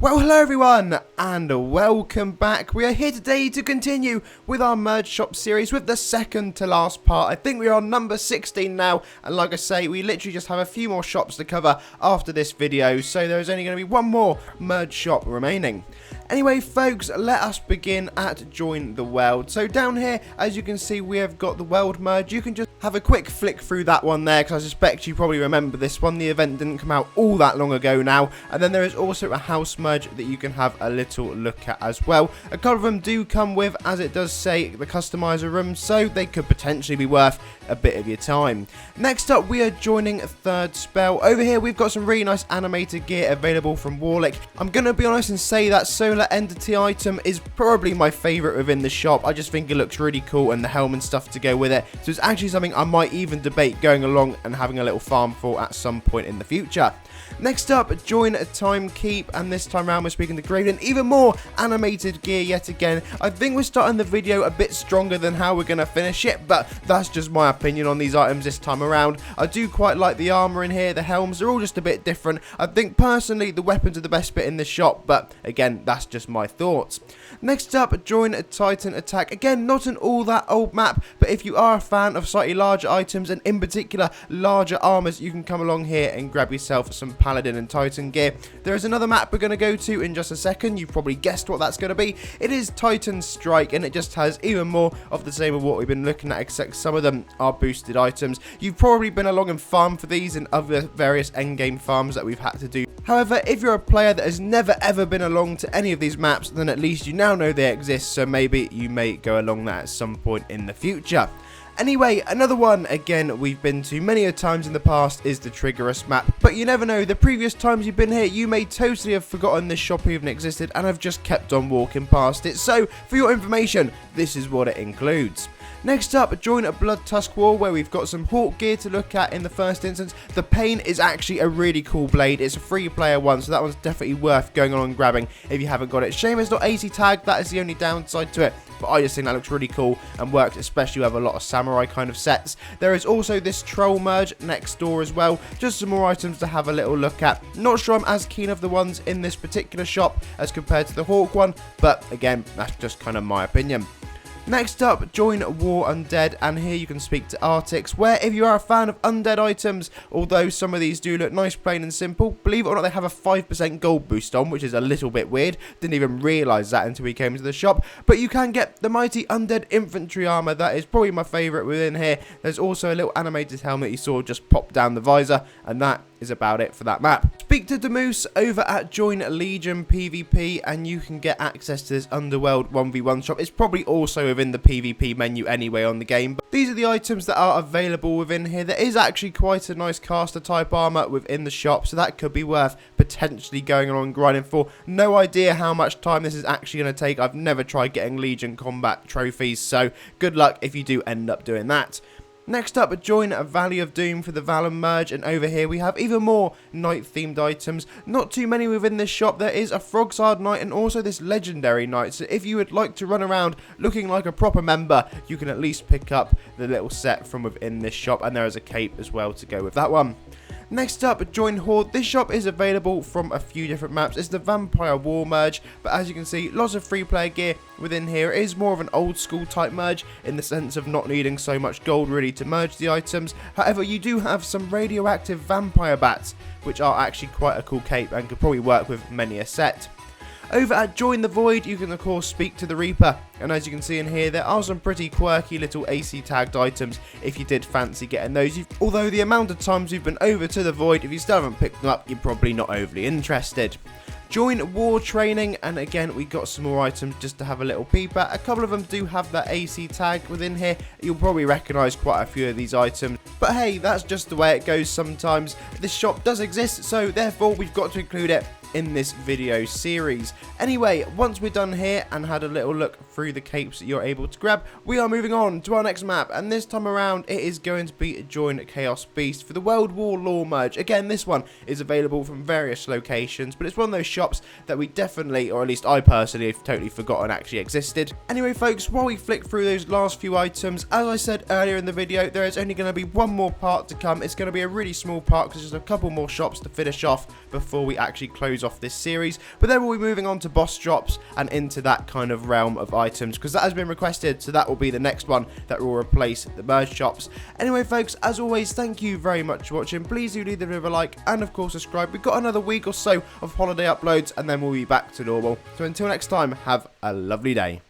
Well, hello everyone, and welcome back. We are here today to continue with our Merge Shop series with the second to last part. I think we are on number 16 now, and like I say, we literally just have a few more shops to cover after this video, so there's only going to be one more Merge Shop remaining. Anyway, folks, let us begin at Join the World. So down here, as you can see, we have got the World Merge. You can just have a quick flick through that one there, because I suspect you probably remember this one. The event didn't come out all that long ago now. And then there is also a House Merge that you can have a little look at as well. A couple of them do come with, as it does say, the customizer room, so they could potentially be worth a bit of your time. Next up, we are joining Third Spell. Over here, we've got some really nice animated gear available from Warlick. I'm going to be honest and say that Solar Entity item is probably my favourite within the shop. I just think it looks really cool, and the helm and stuff to go with it. So it's actually something I might even debate going along and having a little farm for at some point in the future. Next up, join Time Keep, and this time around we're speaking to Graydon. Even more animated gear yet again. I think we're starting the video a bit stronger than how we're going to finish it, but that's just my opinion on these items this time around. I do quite like the armor in here, the helms, they're all just a bit different. I think personally the weapons are the best bit in the shop, but again, that's just my thoughts. Next up, join Titan Attack. Again, not an all that old map, but if you are a fan of slightly larger items, and in particular larger armors, you can come along here and grab yourself some Paladin and Titan gear. There is another map we're going to go to in just a second. You've probably guessed what that's going to be. It is Titan Strike, and it just has even more of the same of what we've been looking at, except some of them are boosted items. You've probably been along and farmed for these in other various endgame farms that we've had to do. However, if you're a player that has never ever been along to any of these maps, then at least you now know they exist, so maybe you may go along that at some point in the future. Anyway, another one, again, we've been to many a times in the past is the Triggerous map. But you never know, the previous times you've been here, you may totally have forgotten this shop even existed and have just kept on walking past it. So, for your information, this is what it includes. Next up, join a Blood Tusk War, where we've got some Hawk gear to look at in the first instance. The Pain is actually a really cool blade. It's a free player one, so that one's definitely worth going on and grabbing if you haven't got it. Shame it's not AC tagged, that is the only downside to it. But I just think that looks really cool and works, especially with a lot of samurai kind of sets. There is also this Troll Merge next door as well. Just some more items to have a little look at. Not sure I'm as keen of the ones in this particular shop as compared to the Hawk one, but again, that's just kind of my opinion. Next up, join War Undead, and here you can speak to Artix, where if you are a fan of Undead items, although some of these do look nice, plain and simple, believe it or not, they have a 5% gold boost on, which is a little bit weird. Didn't even realise that until we came to the shop. But you can get the mighty Undead infantry armour. That is probably my favourite within here. There's also a little animated helmet you saw just pop down the visor, and that is about it for that map. Speak to Demoose over at Join Legion PvP, and you can get access to this Underworld 1v1 shop. It's probably also within the PvP menu anyway on the game, but these are the items that are available within here. There is actually quite a nice caster type armor within the shop, so that could be worth potentially going along and grinding for. No idea how much time this is actually going to take. I've never tried getting Legion combat trophies, so good luck if you do end up doing that. Next up, join Valley of Doom for the Valor Merge, and over here we have even more night-themed items. Not too many within this shop. There is a Frogsard Knight and also this Legendary Knight, so if you would like to run around looking like a proper member, you can at least pick up the little set from within this shop, and there is a cape as well to go with that one. Next up, join Horde. This shop is available from a few different maps. It's the Vampire War Merge, but as you can see, lots of free player gear within here. It is more of an old school type merge in the sense of not needing so much gold really to merge the items. However, you do have some radioactive vampire bats, which are actually quite a cool cape and could probably work with many a set. Over at Join the Void, you can of course speak to the Reaper, and as you can see in here, there are some pretty quirky little AC tagged items if you did fancy getting those. Although the amount of times we've been over to the Void, if you still haven't picked them up, you're probably not overly interested. Join War Training, and again we got some more items just to have a little peep at. A couple of them do have that AC tag within here. You'll probably recognise quite a few of these items, but hey, that's just the way it goes sometimes. This shop does exist, so therefore we've got to include it in this video series. Anyway, once we're done here and had a little look through the capes that you're able to grab, we are moving on to our next map, and this time around it is going to be Join Chaos Beast for the World War Lore Merge. Again, this one is available from various locations, but it's one of those shops that we definitely, or at least I personally, have totally forgotten actually existed. Anyway folks, while we flick through those last few items, as I said earlier in the video, there is only going to be one more part to come. It's going to be a really small part because there's just a couple more shops to finish off before we actually close close off this series. But then we'll be moving on to boss drops and into that kind of realm of items, because that has been requested, so that will be the next one that will replace the merge shops. Anyway folks, as always, thank you very much for watching. Please do leave the video a like and of course subscribe. We've got another week or so of holiday uploads and then we'll be back to normal. So until next time, have a lovely day.